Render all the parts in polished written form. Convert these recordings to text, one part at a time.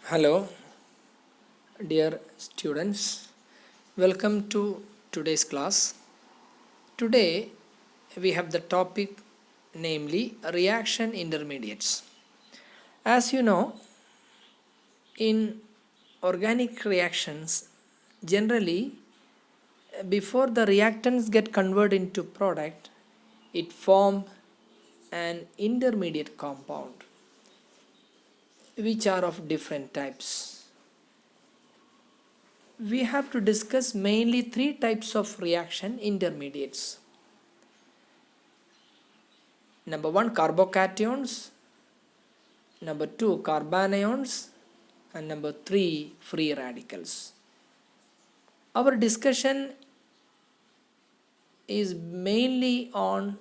Hello, dear students. Welcome to today's class. Today we have the topic namely reaction intermediates. As you know, in organic reactions, generally before the reactants get converted into product, it forms an intermediate compound which are of different types. We have to discuss mainly three types of reaction intermediates. Number one, carbocations. Number two, carbanions. And number three, free radicals. Our discussion is mainly on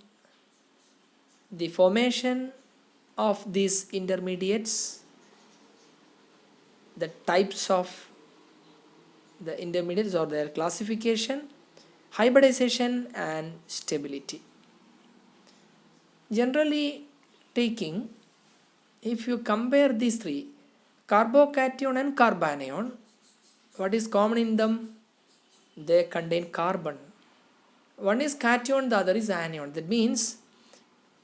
the formation of these intermediates, the types of the intermediates or their classification, hybridization and stability. Generally taking, if you compare these three, carbocation and carbanion, what is common in them? They contain carbon. One is cation, the other is anion. That means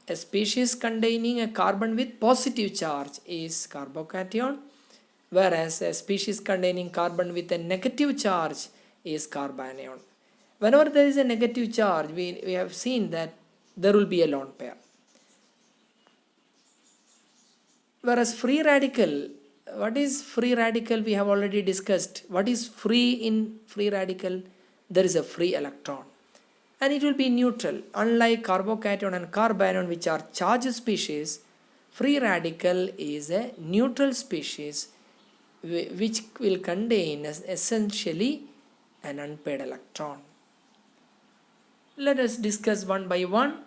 a species containing a carbon with positive charge is carbocation, whereas a species containing carbon with a negative charge is carbanion. Whenever there is a negative charge, we have seen that there will be a lone pair. Whereas free radical, what is free radical? We have already discussed. What is free in free radical? There is a free electron. And it will be neutral. Unlike carbocation and carbanion, which are charged species, free radical is a neutral species which will contain essentially an unpaired electron. Let us discuss one by one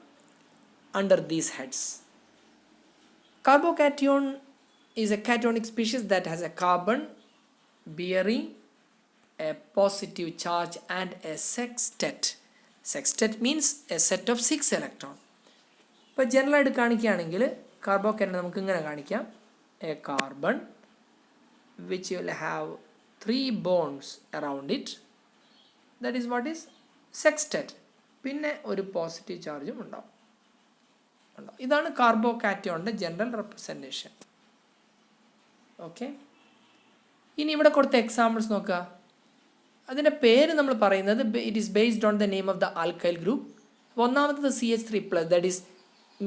under these heads. Carbocation is a cationic species that has a carbon bearing a positive charge and a sextet. Sextet means a set of 6 electrons. But generally carbocation a carbon which will have 3 bonds around it. That is what is sextet. Pinne oru positive charge undavum. ഇതാണ് കാർബോകാറ്റയോണിൻ്റെ general representation. Okay, ഇനി ഇവിടെ കൊടുത്ത examples നോക്കുക. അതിൻ്റെ പേര് നമ്മൾ പറയുന്നത് it is based on the name of the alkyl group. ഒന്നാമത്തത് CH3+, that is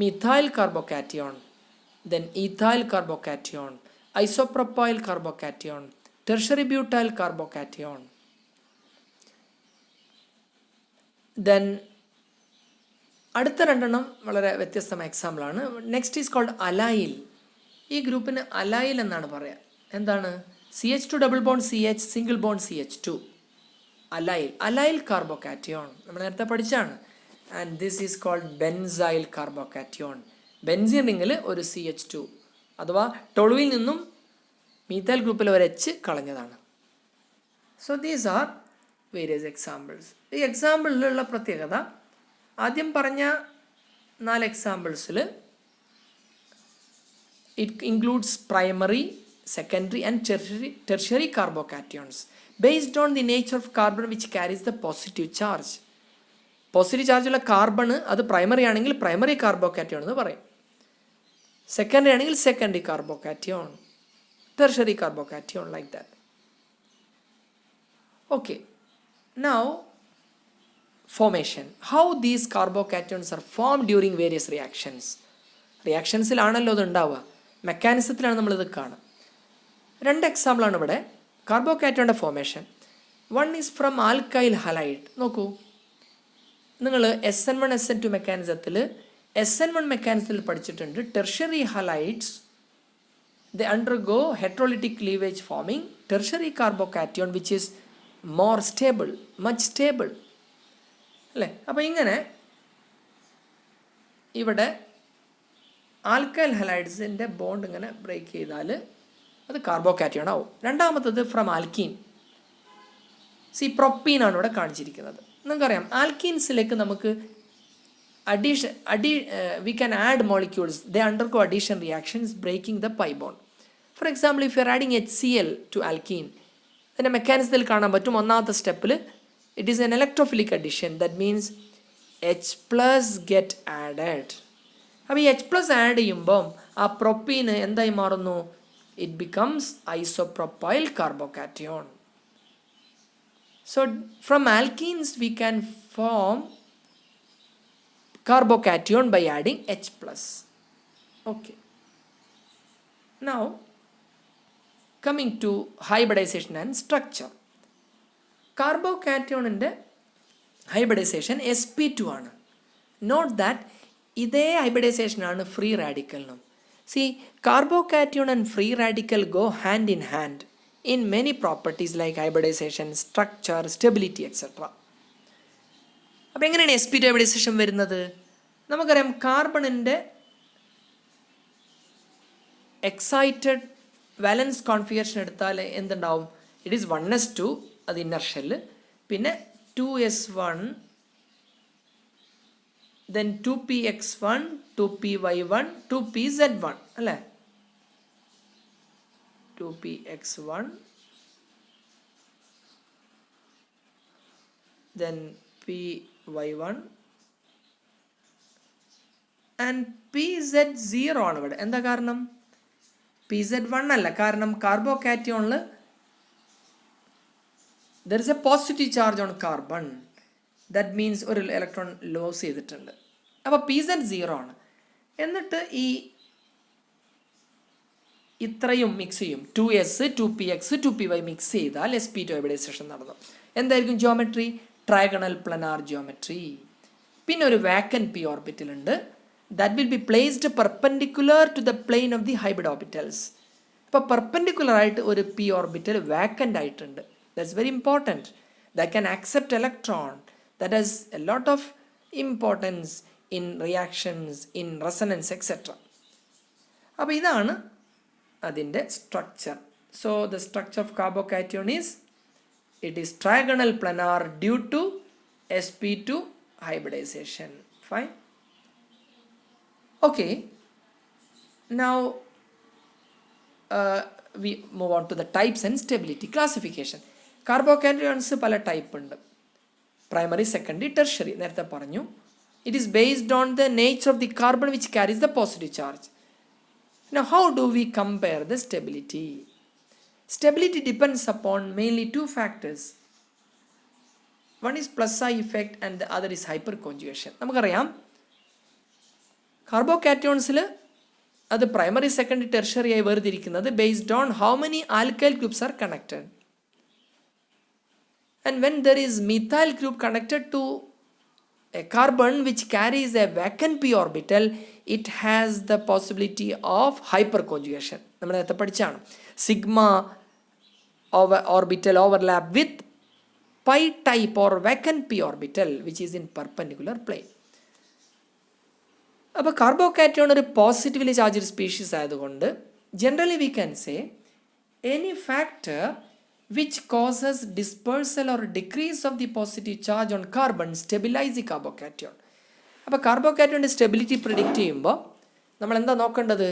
methyl carbocation, then ethyl carbocation, isopropyl carbocation, tertiary butyl carbocation. Then അടുത്ത രണ്ടെണ്ണം വളരെ വ്യത്യസ്തമായ എക്സാമ്പിളാണ്. Next is called allyl. ഈ ഗ്രൂപ്പിന് അലൈൽ എന്നാണ് പറയുക. എന്താണ്? CH2 double bond CH, single bond CH2. Allyl, allyl carbocation നമ്മൾ നേരത്തെ പഠിച്ചാണ്. And this is called benzyl carbocation. Benzene റിങ്ങിൽ ഒരു CH2 അഥവാ ടൊളുവിൽ നിന്നും മീഥൈൽ ഗ്രൂപ്പിൽ ഒരു H കളഞ്ഞതാണ്. So these are various examples. ഈ എക്സാമ്പിളിലുള്ള പ്രത്യേകത, ആദ്യം പറഞ്ഞ 4 എക്സാമ്പിൾസിൽ it includes primary, secondary and tertiary carbocations based on the nature of carbon which carries the positive charge. Positive ചാർജുള്ള കാർബണ് അത് പ്രൈമറി ആണെങ്കിൽ പ്രൈമറി കാർബോകാറ്റയോൺ എന്ന് പറയും. സെക്കൻഡറി ആണെങ്കിൽ secondary carbocation, tertiary carbocation, like that. Okay, now formation. How these carbocations are formed during various reactions. റിയാക്ഷൻസിലാണല്ലോ ഇത് ഉണ്ടാവുക, മെക്കാനിസത്തിലാണ് നമ്മളിത് കാണുക. 2 എക്സാമ്പിളാണ് ഇവിടെ കാർബോകാറ്റോണിൻ്റെ formation. One is from alkyl halide. നോക്കൂ, നിങ്ങൾ SN1 SN2 മെക്കാനിസത്തിൽ SN1 മെക്കാനിസത്തിൽ പഠിച്ചിട്ടുണ്ട്. Tertiary halides they undergo heterolytic cleavage forming tertiary carbocation which is more stable, much stable. അല്ലേ? അപ്പോൾ ഇങ്ങനെ ഇവിടെ ആൽക്കൈൽ ഹലൈഡ്സിൻ്റെ ബോണ്ട് ഇങ്ങനെ ബ്രേക്ക് ചെയ്താൽ അത് കാർബോകാറ്റയോൺ ആവും. രണ്ടാമത്തത് ഫ്രം ആൽക്കീൻ. പ്രൊപ്പീനാണ് ഇവിടെ കാണിച്ചിരിക്കുന്നത്. നിങ്ങൾക്കറിയാം ആൽക്കീൻസിലേക്ക് നമുക്ക് we can add molecules. They undergo addition reactions breaking the pi bond. For example if you are adding HCl to alkene, അതിൻ്റെ മെക്കാനിസത്തിൽ കാണാൻ പറ്റും ഒന്നാമത്തെ സ്റ്റെപ്പിൽ it is an electrophilic addition. That means H+ get added. അപ്പോൾ ഈ H+ add ചെയ്യുമ്പം ആ പ്രൊപ്പീന് എന്തായി മാറുന്നു? It becomes isopropyl carbocation. So from alkenes we can form carbocation by adding H+. Okay. Now coming to hybridization and structure. Carbocation inde hybridization sp2 ആണ്. Note that ഇതേ hybridization ആണ് free radical നും. See, carbocation and free radical go hand in hand in many properties like hybridization, structure, stability, etc. അപ്പോൾ എങ്ങനെയാണ് sp2 hybridization വരുന്നത്? നമുക്കറിയാം കാർബണിൻ്റെ excited വാലൻസ് configuration എടുത്താൽ എന്തുണ്ടാവും? ഇറ്റ് ഈസ് 1s2, അത് ഇന്നർ ഷെല്ല്, പിന്നെ 2s1, then 2px1, 2py1, 2pz1 അല്ലേ? 2px1, then py1 and pz0 ആണ് ഇവിടെ. എന്താ കാരണം? pz1 അല്ല, കാരണം കാർബോകാറ്റയോണിൽ there is a positive charge on carbon. That means ഒരു ഇലക്ട്രോൺ ലോസ് ചെയ്തിട്ടുണ്ട്. അപ്പോൾ pz0 ആണ്. എന്നിട്ട് ഈ ഇത്രയും മിക്സ് ചെയ്യും. 2s, 2px, 2py മിക്സ് ചെയ്താൽ sp2 ഹൈബ്രിഡൈസേഷൻ നടന്നു. എന്തായിരിക്കും ജിയോമെട്രി? Trigonal planar geometry. പിന്നെ ഒരു വാക്കന്റ് p ഓർബിറ്റൽ ഉണ്ട്. That will be placed perpendicular to the plane of the hybrid orbitals. അപ്പോൾ പെർപെൻഡിക്കുലർ ആയിട്ട് ഒരു p ഓർബിറ്റൽ വാക്കന്റ് ആയിട്ടുണ്ട്. That's very important. That can accept electron. That has a lot of importance in reactions, in resonance, etcetera. അപ്പോൾ ഇതാണ് അതിൻ്റെ structure. So the structure of carbocation is it is trigonal planar due to sp2 hybridization. Fine. Okay. Now we move on to the types and stability classification. Carbocations പല type ഉണ്ട്. Primary, secondary, tertiary. നേരത്തെ പറഞ്ഞു. It is based on the nature of the carbon which carries the positive charge. Now how do we compare the stability? Stability depends upon mainly two factors. One is plus I effect and the other is hyperconjugation. നമുക്കറിയാം കാർബോകാറ്റയോൺസിൽ അത് primary, secondary, tertiary ആയി വേർതിരിക്കുന്നത് based on how many alkyl groups are connected. And when there is methyl group connected to a carbon which carries a vacant p orbital, it has the possibility of hyperconjugation. നമ്മൾ നേരത്തെ പഠിച്ചാണ്. Sigma orbital overlap with pi type or vacant p orbital which is in perpendicular plane. അപ്പോൾ carbocation ഒരു positively charged species ആയതുകൊണ്ട് generally we can say any factor which causes dispersal or decrease of the positive charge on carbon stabilize the carbocation. അപ്പോൾ കാർബോകാറ്റയോണിൻ്റെ stability predict ചെയ്യുമ്പോൾ നമ്മൾ എന്താ നോക്കേണ്ടത്?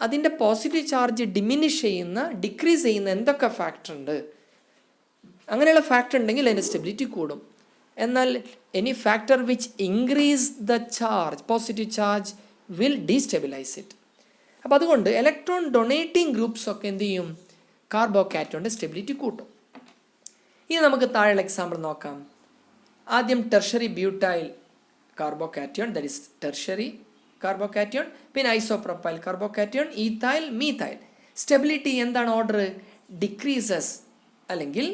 അതിൻ്റെ positive charge diminish ചെയ്യുന്ന, ഡിക്രീസ് ചെയ്യുന്ന എന്തൊക്കെ ഫാക്ടർ ഉണ്ട്? അങ്ങനെയുള്ള ഫാക്ടർ ഉണ്ടെങ്കിൽ അതിൻ്റെ സ്റ്റെബിലിറ്റി കൂടും. എന്നാൽ any factor which increase the charge, positive charge, will destabilize it. അപ്പോൾ അതുകൊണ്ട് ഇലക്ട്രോൺ ഡൊണേറ്റിംഗ് ഗ്രൂപ്പ്സ് ഒക്കെ എന്ത് ചെയ്യും? കാർബോകാറ്റയോണിൻ്റെ സ്റ്റെബിലിറ്റി കൂട്ടും. ഇനി നമുക്ക് താഴെയുള്ള എക്സാമ്പിൾ നോക്കാം. ആദ്യം tertiary butyl carbocation, that is tertiary carbocation. പിന്നെ isopropyl carbocation, ethyl, methyl. Stability എന്താണ് ഓർഡർ? ഡിക്രീസസ്, അല്ലെങ്കിൽ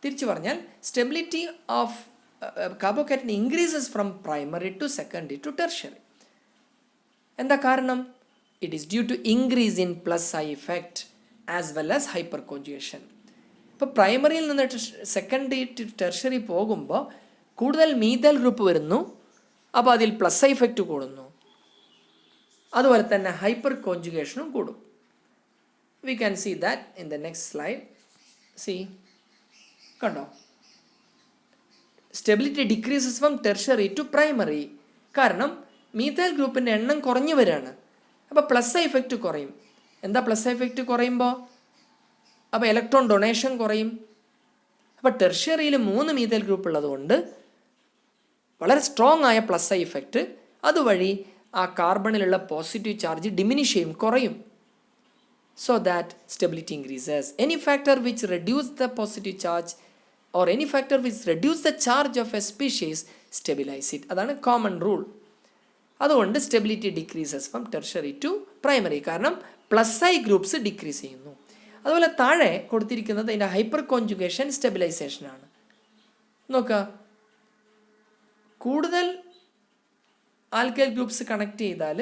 തിരിച്ചു പറഞ്ഞാൽ stability of carbocation increases from primary to secondary to tertiary. എന്താ കാരണം? It is due to increase in plus I effect as well as hyperconjugation. ഇപ്പോൾ പ്രൈമറിയിൽ നിന്ന് secondary to tertiary പോകുമ്പോൾ കൂടുതൽ മീഥൈൽ ഗ്രൂപ്പ് വരുന്നു. അപ്പോൾ അതിൽ പ്ലസ് ഐ ഇഫക്റ്റ് കൂടുന്നു. അതുപോലെ തന്നെ ഹൈപ്പർ കോൺജുഗേഷനും കൂടും. We can see that in the next slide. See, കണ്ടോ? Stability decreases from tertiary to primary. കാരണം മീഥൈൽ ഗ്രൂപ്പിൻ്റെ എണ്ണം കുറഞ്ഞു വരികയാണ്. അപ്പോൾ പ്ലസ് ഐ ഇഫക്റ്റ് കുറയും. എന്താ പ്ലസ് എഫക്റ്റ് കുറയുമ്പോൾ? അപ്പോൾ ഇലക്ട്രോൺ ഡൊണേഷൻ കുറയും. അപ്പോൾ ടെർഷ്യറിയിൽ 3 മീഥൈൽ ഗ്രൂപ്പ് ഉള്ളതുകൊണ്ട് വളരെ സ്ട്രോങ് ആയ പ്ലസ് ഐ ഇഫക്റ്റ്, അതുവഴി ആ കാർബണിലുള്ള പോസിറ്റീവ് ചാർജ് ഡിമിനിഷ് ചെയ്യും, കുറയും. So that stability increases. Any factor which reduce the positive charge or any factor which reduce the charge of a species stabilize it. അതാണ് common rule. അതുകൊണ്ട് stability decreases from tertiary to primary, കാരണം plus I groups decrease ചെയ്യുന്നു. അതുപോലെ താഴെ കൊടുത്തിരിക്കുന്നത് അതിൻ്റെ hyper conjugation stabilisation ആണ്. നോക്കുക, കൂടുതൽ ആൽക്കൈൽ ഗ്രൂപ്പ്സ് കണക്ട് ചെയ്താൽ,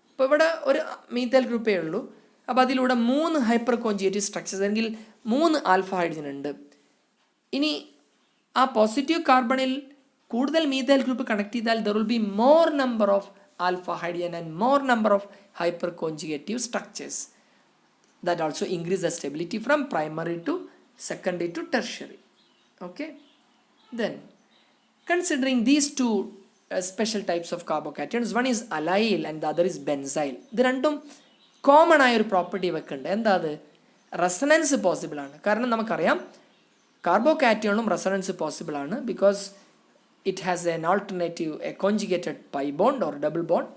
ഇപ്പോൾ ഇവിടെ ഒരു മീഥൈൽ ഗ്രൂപ്പേ ഉള്ളൂ, അപ്പോൾ അതിലൂടെ 3 ഹൈപ്പർ കോൺജുഗേറ്റീവ് സ്ട്രക്ചേഴ്സ് അല്ലെങ്കിൽ 3 ആൽഫ ഹൈഡ്രജൻ ഉണ്ട്. ഇനി ആ പോസിറ്റീവ് കാർബണിൽ കൂടുതൽ മീഥൈൽ ഗ്രൂപ്പ് കണക്ട് ചെയ്താൽ there will be more number of alpha hydrogen and more number of hyperconjugative structures. That also increase the stability from primary to secondary to tertiary. Okay, then considering these two special types of carbocations, one is allyl and the other is benzyl. ഇത് രണ്ടും common ആയ ഒരു property വെക്കുന്നുണ്ട്. എന്താ അത്? Resonance possible ആണ്. കാരണം നമുക്കറിയാം കാർബോകാറ്റയോണും റെസണൻസ് പോസിബിൾ ആണ്, because it has N alternative A conjugated pi bond or double bond.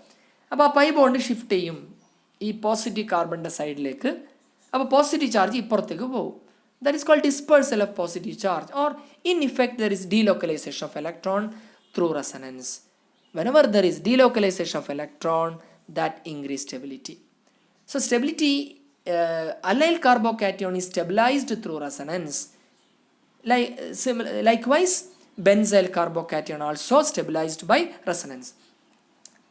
അപ്പോൾ ആ പൈ ബോണ്ട് ഷിഫ്റ്റ് ചെയ്യും ഈ പോസിറ്റീവ് കാർബണിൻ്റെ സൈഡിലേക്ക്. അപ്പോൾ പോസിറ്റീവ് ചാർജ് ഇപ്പുറത്തേക്ക് പോകും. That is called dispersal of positive charge, or in effect there is delocalization of electron through resonance. Whenever there is delocalization of electron, that increase stability. So stability, allyl carbocation is stabilized through resonance. Likewise, benzyl carbocation also stabilized by resonance.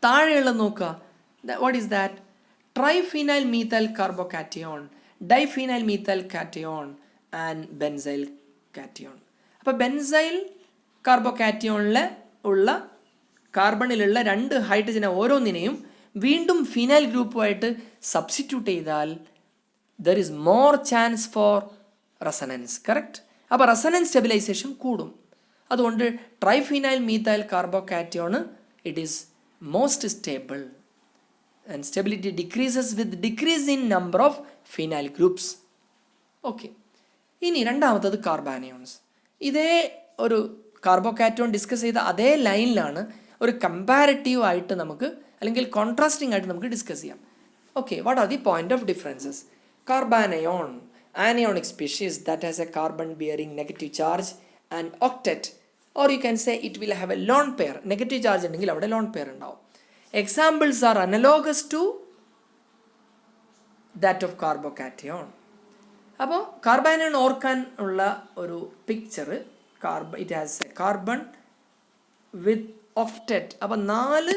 താഴെയുള്ള നോക്കുക, what is that? Triphenyl methyl carbocation, diphenyl methyl cation and benzyl cation. അപ്പോൾ benzyl കാർബോകാറ്റയോണിലെ ഉള്ള കാർബണിലുള്ള 2 ഹൈഡ്രജനെ ഓരോന്നിനെയും വീണ്ടും phenyl ഗ്രൂപ്പുമായിട്ട് സബ്സ്റ്റിറ്റ്യൂട്ട് ചെയ്താൽ there is more chance for resonance. Correct? അപ്പോൾ റെസണൻസ് സ്റ്റെബിലൈസേഷൻ കൂടും. അതുകൊണ്ട് triphenyl methyl carbocation it is most stable and stability decreases with decrease in number of phenyl groups. Okay, ഇനി രണ്ടാമത്തത് കാർബാനിയോൺസ്. ഇതേ ഒരു കാർബോകാറ്റോൺ ഡിസ്കസ് ചെയ്ത അതേ ലൈനിലാണ് ഒരു കമ്പാരിറ്റീവ് ആയിട്ട് നമുക്ക്, അല്ലെങ്കിൽ കോൺട്രാസ്റ്റിംഗ് ആയിട്ട് നമുക്ക് ഡിസ്കസ് ചെയ്യാം. Okay, what are the point of differences? Carbanion, anionic species that has a carbon bearing negative charge and octet, or you can say it will have a lone pair. Negative charge ഉണ്ടെങ്കിൽ അവിടെ lone pair ഉണ്ടാവും. Examples are analogous to that of carbocation. അപ്പോൾ carbanion ഓർക്കാൻ ഉള്ള ഒരു picture, it has a carbon with octet. അപ്പോൾ 4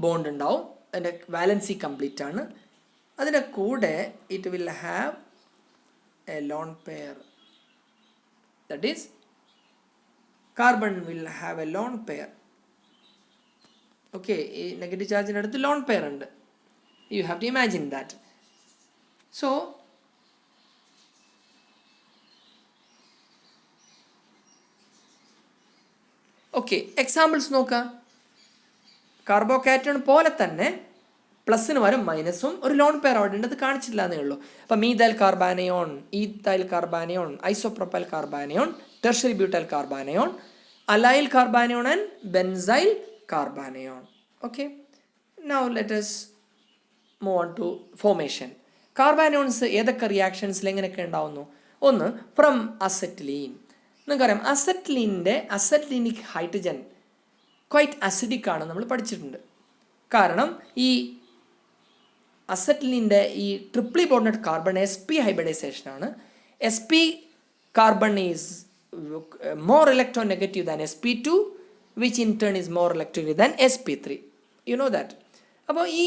bond ഉണ്ടാവും, അതിൻ്റെ വാലൻസി കംപ്ലീറ്റ് ആണ്. അതിൻ്റെ കൂടെ it will have a lone pair, that is carbon will have a lone pair. Okay, ഈ നെഗറ്റീവ് ചാർജിൻ്റെ അടുത്ത് ലോൺ പെയർ ഉണ്ട്. You have to imagine that. So okay, examples നോക്കാം. കാർബോകാറ്റോൺ പോലെ തന്നെ പ്ലസിന് വരും മൈനസും ഒരു ലോൺ പെയർ അവിടെ ഉണ്ട്, അത് കാണിച്ചില്ല എന്നേ ഉള്ളൂ. അപ്പം methyl carbanion, ethyl carbanion, isopropyl carbanion, tertiary butyl carbanion, allyl carbanion and benzyl carbanion. Okay, now let us move on to formation. Carbanions ഏതൊക്കെ റിയാക്ഷൻസിൽ എങ്ങനെയൊക്കെ ഉണ്ടാവുന്നു? ഒന്ന്, ഫ്രം അസെറ്റിലീൻ. നിങ്ങൾക്കറിയാം അസെറ്റിലീനിൻ്റെ അസെറ്റിലീനിക് ഹൈഡ്രജൻ ക്വൈറ്റ് അസിഡിക് ആണ്, നമ്മൾ പഠിച്ചിട്ടുണ്ട്. കാരണം ഈ അസെറ്റിലീൻ്റെ ഈ triply bonded carbon sp hybridization ആണ്. sp carbon is more electronegative than sp2, which in turn is more electronegative than sp3. You know that. അപ്പോൾ ഈ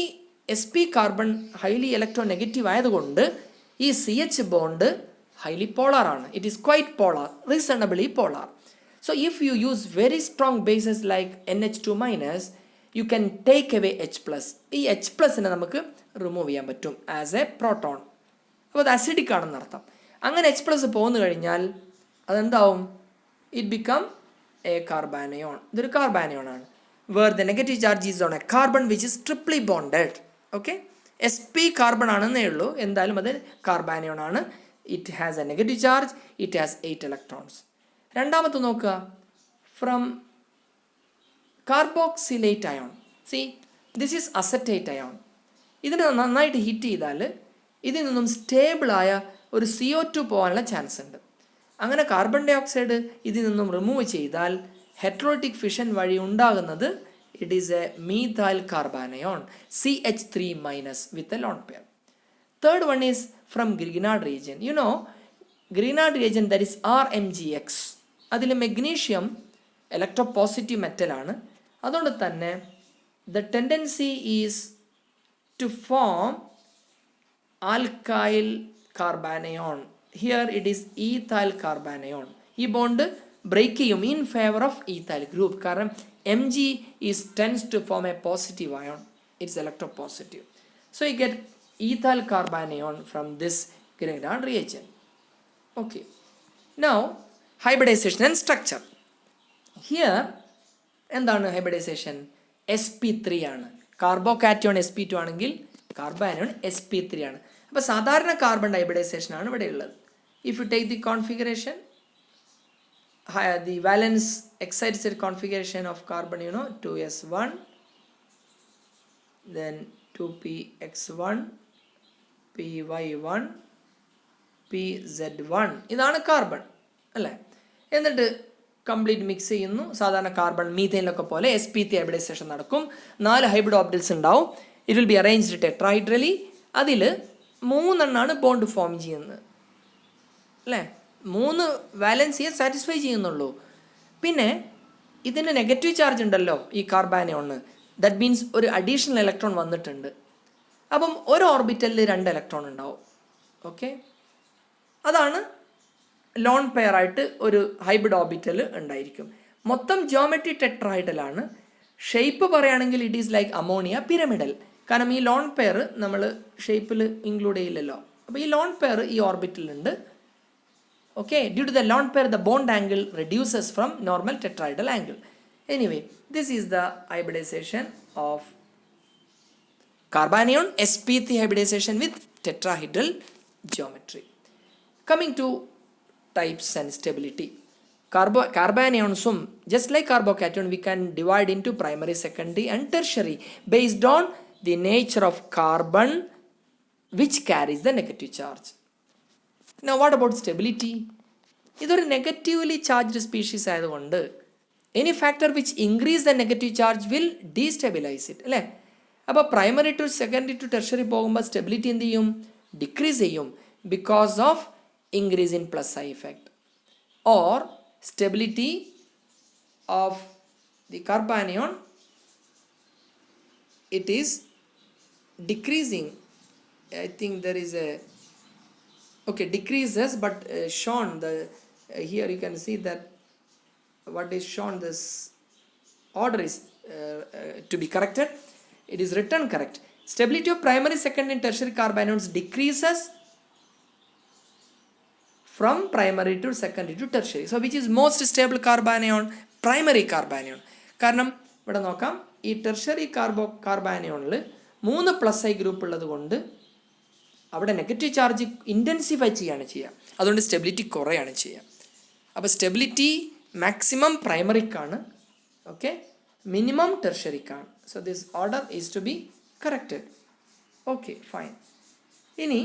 sp carbon highly electro negative ആയതുകൊണ്ട് ഈ CH ബോണ്ട് highly polar ആണ്. It is quite polar, reasonably polar. So if you use very strong bases like NH2 minus, you can take away H plus. ഈ H പ്ലസിനെ നമുക്ക് remove ചെയ്യാൻ പറ്റും as A proton. അപ്പോൾ അത് acidic ആണെന്ന് അർത്ഥം. അങ്ങനെ H പ്ലസ് പോന്നു കഴിഞ്ഞാൽ അതെന്താവും? It become a carbanion. ഇതൊരു കാർബാനയോൺ ആണ്. Where the negative charge is on a carbon which is triply bonded. Okay, SP carbon ആണെന്നേ ഉള്ളൂ. എന്തായാലും അത് കാർബാനിയോൺ ആണ്. It has a negative charge. It has 8 electrons. രണ്ടാമത്തെ നോക്കുക, from carboxylate ion. See this is acetate ion. ഇതിനെ നന്നായിട്ട് heat ചെയ്താൽ ഇതിൽ നിന്നും സ്റ്റേബിളായ ഒരു CO2 പോകാനുള്ള ചാൻസ് ഉണ്ട്. അങ്ങനെ കാർബൺ ഡൈ ഓക്സൈഡ് ഇതിൽ നിന്നും റിമൂവ് ചെയ്താൽ ഹെറ്ററോട്ടിക് ഫിഷൻ വഴി ഉണ്ടാകുന്നത് it is a methyl carbanion CH3- with a lone pair. Third one is from Grignard reagent. You know Grignard reagent, that is RMgX. അതിൽ മെഗ്നീഷ്യം ഇലക്ട്രോപോസിറ്റീവ് മെറ്റൽ ആണ്. അതുകൊണ്ട് തന്നെ the tendency is to form alkyl carbanion. Here it is ethyl carbanion. ഈ bond break ചെയ്യും in favor of ethyl group. കാരണം Mg tends to form a positive ion. It's electropositive. So you get ethyl carbanion from this Grignard reagent. Okay. Now hybridization and structure. Here എന്താണ് hybridization? sp3 ആണ്. Carbocation sp2 ആണെങ്കിൽ carbanion sp3 ആണ്. അപ്പോൾ സാധാരണ carbon hybridisation ആണ് ഇവിടെ ഉള്ളത്. If you take the configuration, the valence excited state configuration of carbon, 2s1, then 2px1, py1, pz1. ഇതാണ് കാർബൺ അല്ലേ. എന്നിട്ട് കംപ്ലീറ്റ് മിക്സ് ചെയ്യുന്നു. സാധാരണ കാർബൺ മീഥൈനിലൊക്കെ പോലെ sp3 ഹൈബ്രിഡൈസേഷൻ നടക്കും. 4 ഹൈബ്രിഡ് ഓർബിറ്റൽസ് ഉണ്ടാവും. It will be arranged tetrahedrally. അതിൽ 3 എണ്ണമാണ് ബോണ്ട് ഫോം ചെയ്യുന്നത് അല്ലേ. 3 വാലൻസിയെ സാറ്റിസ്ഫൈ ചെയ്യുന്നുള്ളൂ. പിന്നെ ഇതിന് നെഗറ്റീവ് ചാർജ് ഉണ്ടല്ലോ ഈ കാർബാനിയോണ്. ദാറ്റ് മീൻസ് ഒരു അഡീഷണൽ ഇലക്ട്രോൺ വന്നിട്ടുണ്ട്. അപ്പം ഒരു ഓർബിറ്റലിൽ 2 ഇലക്ട്രോൺ ഉണ്ടാവും. ഓക്കെ, അതാണ് ലോൺ പെയർ ആയിട്ട് ഒരു ഹൈബ്രിഡ് ഓർബിറ്റൽ ഉണ്ടായിരിക്കും. മൊത്തം ജിയോമെട്രി ടെട്രഹൈഡലാണ്. ഷേപ്പ് പറയുകയാണെങ്കിൽ it is like ammonia pyramidal. കാരണം ഈ ലോൺ പെയർ നമ്മൾ ഷേപ്പിൽ ഇൻക്ലൂഡ് ചെയ്യില്ലല്ലോ. അപ്പോൾ ഈ ലോൺ പെയർ ഈ ഓർബിറ്റലുണ്ട്. Okay, due to the lone pair, the bond angle reduces from normal tetrahedral angle. Anyway, this is the hybridization of carbanion sp3 hybridization with tetrahedral geometry. Coming to types and stability. Carbanionsum, just like carbocation, we can divide into primary, secondary and tertiary based on the nature of carbon which carries the negative charge. Now what about stability? ഇതൊരു negatively charged species ആയതുകൊണ്ട് any factor which increase the negative charge will destabilize it അല്ലേ. അപ്പോൾ primary to secondary to tertiary പോകുമ്പോൾ stability എന്ത് ചെയ്യും? Decrease ചെയ്യും because of increase in plus I effect. Or stability of the carbanion it is decreasing. I think there is a decreases, but shown here you can see that what is shown, this order is to be corrected. It is written correct. Stability of primary, secondary and tertiary carbanions decreases from primary to secondary to tertiary. So which is most stable carbanion? Primary carbanion. കാരണം ഇവിടെ നോക്കാം, ഈ tertiary കാർബാനിയോണിൽ 3 plus I group ഉള്ളത് കൊണ്ട് അവിടെ negative charge intensify ചെയ്യുകയാണ് ചെയ്യുക. അതുകൊണ്ട് സ്റ്റെബിലിറ്റി കുറയാണ് ചെയ്യുക. അപ്പോൾ സ്റ്റെബിലിറ്റി മാക്സിമം പ്രൈമറിക്കാണ്, ഓക്കെ, മിനിമം ടെർഷറിക്കാണ്. So this order is to be corrected. Okay, fine. ഇനി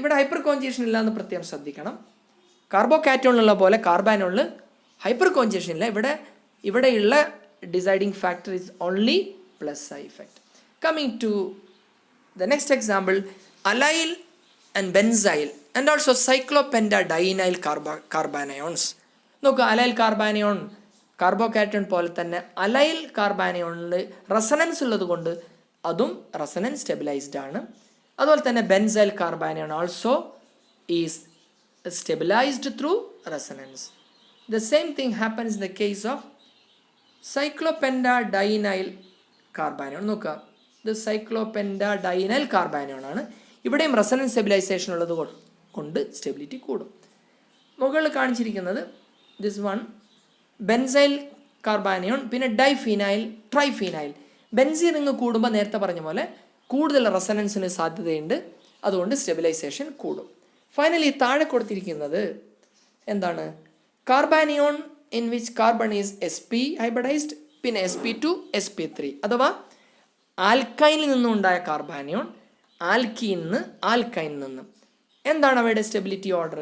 ഇവിടെ ഹൈപ്പർ കോഞ്ചേഷൻ ഇല്ല എന്ന് പ്രത്യേകം ശ്രദ്ധിക്കണം. കാർബോകാറ്റോണിലുള്ള പോലെ കാർബാനോണിൽ ഹൈപ്പർ കോഞ്ചേഷൻ ഇല്ല. ഇവിടെയുള്ള deciding factor is only plus I effect. Coming to the next example, allyl and benzyl and also cyclopentadienyl carbanions. നോക്കുക, അലൈൽ കാർബാനിയോൺ കാർബോകാറ്റോൺ പോലെ തന്നെ അലൈൽ കാർബാനിയോണിൽ റെസണൻസ് ഉള്ളത് കൊണ്ട് അതും റെസണൻസ് സ്റ്റെബിലൈസ്ഡ് ആണ്. അതുപോലെ തന്നെ benzyl carbanion also is stabilized through resonance. The same thing happens in the case of cyclopentadienyl carbanion. നോക്കുക, ഇത് സൈക്ലോപെൻഡാഡൈനൈൽ കാർബാനിയോൺ ആണ്. ഇവിടെയും റെസണൻസ് സ്റ്റെബിലൈസേഷൻ ഉള്ളത് കൊണ്ട് സ്റ്റെബിലിറ്റി കൂടും. മുകളിൽ കാണിച്ചിരിക്കുന്നത് ദിസ് വൺ ബെൻസൈൽ കാർബാനിയോൺ, പിന്നെ ഡൈഫീനൈൽ, ട്രൈഫീനൈൽ. ബെൻസീൻ റിങ് കൂടുമ്പോൾ നേരത്തെ പറഞ്ഞ പോലെ കൂടുതൽ റെസനൻസിന് സാധ്യതയുണ്ട്, അതുകൊണ്ട് സ്റ്റെബിലൈസേഷൻ കൂടും. ഫൈനലി താഴെ കൊടുത്തിരിക്കുന്നത് എന്താണ്? Carbanion in which carbon is sp hybridised, പിന്നെ sp2 sp3, അഥവാ ആൽക്കൈനിൽ നിന്നുണ്ടായ കാർബാനിയോൺ ആൽക്കീനിന്ന് ആൽക്കൈനിൽ നിന്ന്. എന്താണ് അവയുടെ സ്റ്റെബിലിറ്റി ഓർഡർ?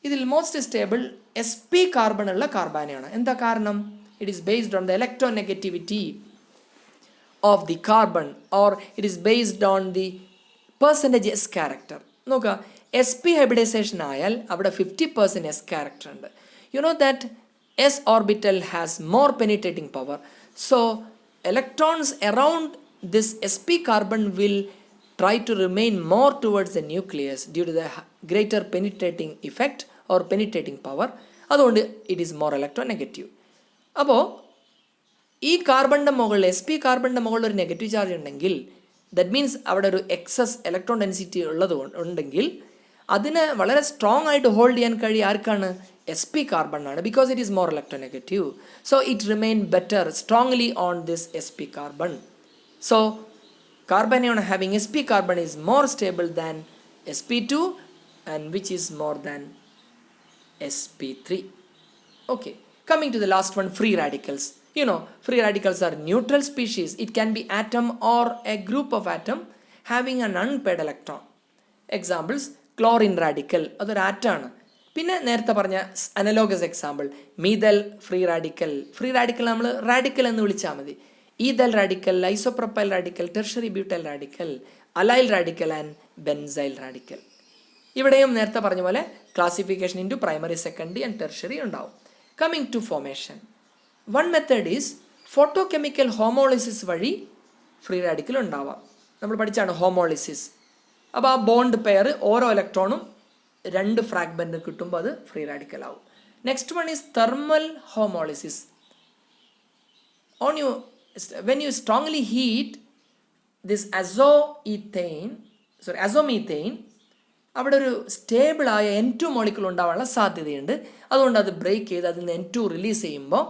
ഇതിൽ മോസ്റ്റ് സ്റ്റേബിൾ sp കാർബൺ ഉള്ള കാർബാനിയാണ്. എന്താ കാരണം? It is based on the electronegativity of the carbon, or it is based on the percentage S character. നോക്കുക, sp ഹൈബ്രിഡൈസേഷൻ ആയാൽ അവിടെ 50% s ക്യാരക്ടർ ഉണ്ട്. You know that s orbital has more penetrating power, so electrons around this sp carbon will try to remain more towards the nucleus due to the greater penetrating effect or penetrating power. അതുകൊണ്ട് it is more electronegative. അപ്പോൾ ഈ കാർബണിൻ്റെ മുകളിൽ sp കാർബണിൻ്റെ മുകളിൽ ഒരു negative charge ഉണ്ടെങ്കിൽ, that means അവിടെ ഒരു excess electron density ഉണ്ടെങ്കിൽ അതിനെ വളരെ സ്ട്രോങ് ആയിട്ട് ഹോൾഡ് ചെയ്യാൻ കഴിയും ആർക്കാണ്? sp carbon ആണ്, because it is more electronegative. So it remain better strongly on this sp carbon. So carbanion having sp carbon is more stable than sp2, and which is more than sp3. Okay, coming to the last one, free radicals. You know, free radicals are neutral species. It can be atom or a group of atom having an unpaired electron. Examples, chlorine radical, അതൊരു ആറ്റാണ്. പിന്നെ നേരത്തെ പറഞ്ഞ analogous example, methyl free radical. Free radical നമ്മൾ radical എന്ന് വിളിച്ചാൽ മതി. Ethyl radical, isopropyl radical, tertiary butyl radical, allyl radical and benzyl radical. ഇവിടെയും നേരത്തെ പറഞ്ഞ പോലെ classification into primary, secondary and tertiary ഉണ്ടാവും. Coming to formation, one method is photochemical homolysis വഴി ഫ്രീ റാഡിക്കൽ ഉണ്ടാവാം. നമ്മൾ പഠിച്ചാണ് ഹോമോളിസിസ്. അപ്പോൾ ആ ബോണ്ട് പെയർ ഓരോ ഇലക്ട്രോണും 2 ഫ്രാഗ്മെൻറ്റ് കിട്ടുമ്പോൾ അത് ഫ്രീ റാഡിക്കൽ ആവും. Next one is thermal homolysis. when you strongly heat this azomethane, അവിടെ ഒരു സ്റ്റേബിളായ N2 മോളിക്യൂൾ ഉണ്ടാവാനുള്ള സാധ്യതയുണ്ട്. അതുകൊണ്ട് അത് ബ്രേക്ക് ചെയ്ത് അതിൽ നിന്ന് N2 റിലീസ് ചെയ്യുമ്പോൾ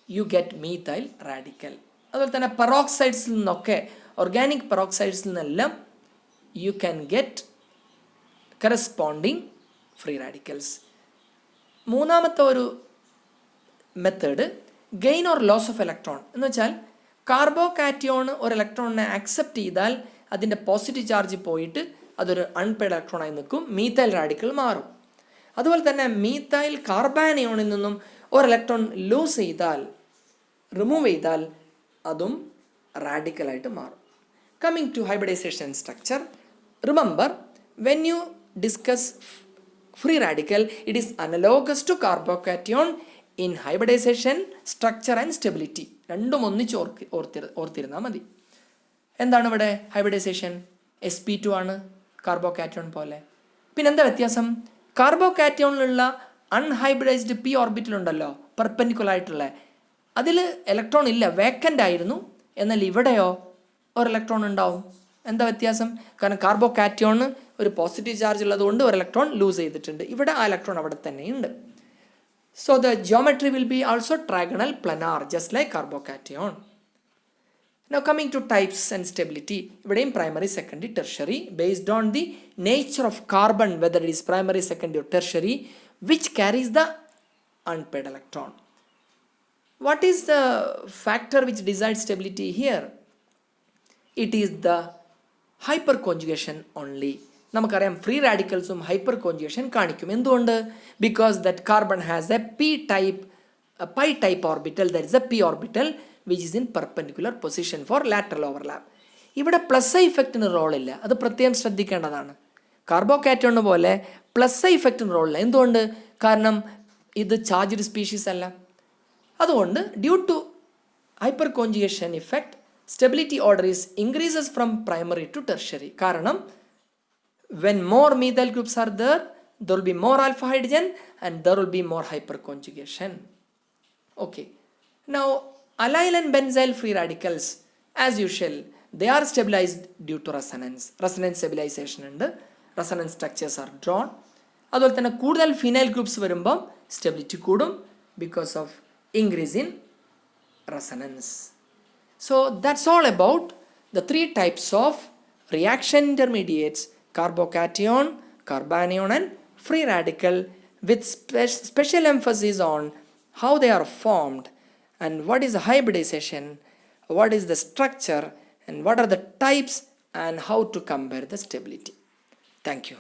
യു ഗെറ്റ് മീഥൈൽ റാഡിക്കൽ. അതുപോലെ തന്നെ പെറോക്സൈഡ്സിൽ നിന്നൊക്കെ, ഓർഗാനിക് പെറോക്സൈഡ്സിൽ നിന്നെല്ലാം you can get corresponding free radicals. മൂന്നാമത്തെ ഒരു method gain or loss of electron എന്ന് വെച്ചാൽ, കാർബോകാറ്റിയോൺ ഒരു ഇലക്ട്രോണിനെ അക്സെപ്റ്റ് ചെയ്താൽ അതിൻ്റെ പോസിറ്റീവ് ചാർജ് പോയിട്ട് അതൊരു അൺപെയ്ഡ് ഇലക്ട്രോണായി നിൽക്കും, മീഥൈൽ റാഡിക്കൽ മാറും. അതുപോലെ തന്നെ മീഥൈൽ കാർബാനിയോണിൽ നിന്നും ഒരു ഇലക്ട്രോൺ ലൂസ് ചെയ്താൽ, റിമൂവ് ചെയ്താൽ അതും റാഡിക്കലായിട്ട് മാറും. Coming to hybridization structure, remember when you discuss free radical, it is analogous to carbocation in hybridization, structure and stability. രണ്ടും ഒന്നിച്ച് ഓർത്തിരുന്നാൽ മതി. എന്താണ് ഇവിടെ ഹൈബ്രിഡൈസേഷൻ? sp2 ആണ് കാർബോകാറ്റോൺ പോലെ. പിന്നെന്താ വ്യത്യാസം? കാർബോകാറ്റോണിലുള്ള അൺഹൈബ്രിഡൈസ്ഡ് p ഓർബിറ്റൽ ഉണ്ടല്ലോ, പെർപെൻഡിക്കുലർ ആയിട്ടുള്ള, അതിൽ ഇലക്ട്രോൺ ഇല്ല, വേക്കൻ്റ് ആയിരുന്നു. എന്നാൽ ഇവിടെയോ ഒരു ഇലക്ട്രോൺ ഉണ്ടാവും. എന്താ വ്യത്യാസം? കാരണം കാർബോകാറ്റോണ് ഒരു പോസിറ്റീവ് ചാർജ് ഉള്ളതുകൊണ്ട് ഒരു ഇലക്ട്രോൺ ലൂസ് ചെയ്തിട്ടുണ്ട്, ഇവിടെ ആ ഇലക്ട്രോൺ അവിടെ തന്നെയുണ്ട്. So the geometry will be also trigonal planar, just like carbocation. Now coming to types and stability, ഇവിടെയും primary, secondary, tertiary, based on the nature of carbon, whether it is primary, secondary or tertiary, which carries the unpaired electron. What is the factor which decides stability here? It is the hyperconjugation only. നമുക്കറിയാം free റാഡിക്കൽസും hyper conjugation കാണിക്കും. എന്തുകൊണ്ട്? Because that carbon has A pi type orbital, that is A p orbital which is in perpendicular position for lateral overlap. ഇവിടെ plus I ഇഫക്റ്റിന് റോളില്ല, അത് പ്രത്യേകം ശ്രദ്ധിക്കേണ്ടതാണ്. കാർബോകാറ്റോണ് പോലെ plus I ഇഫക്റ്റിന് റോളില്ല. എന്തുകൊണ്ട്? കാരണം ഇത് ചാർജ്ഡ് സ്പീഷീസ് അല്ല. അതുകൊണ്ട് due to hyperconjugation effect, stability order is increases from primary to tertiary. കാരണം when more methyl groups are there will be more alpha hydrogen and there will be more hyperconjugation. Okay, now allyl and benzyl free radicals, as usual, they are stabilized due to resonance stabilization, and resonance structures are drawn. അതുപോലെ തന്നെ കൂടുതൽ phenyl groups വരുമ്പോൾ stability കൂടും because of increase in resonance. So that's all about the three types of reaction intermediates: carbocation, carbanion and free radical, with special emphasis on how they are formed and what is the hybridization, what is the structure and what are the types and how to compare the stability. Thank you.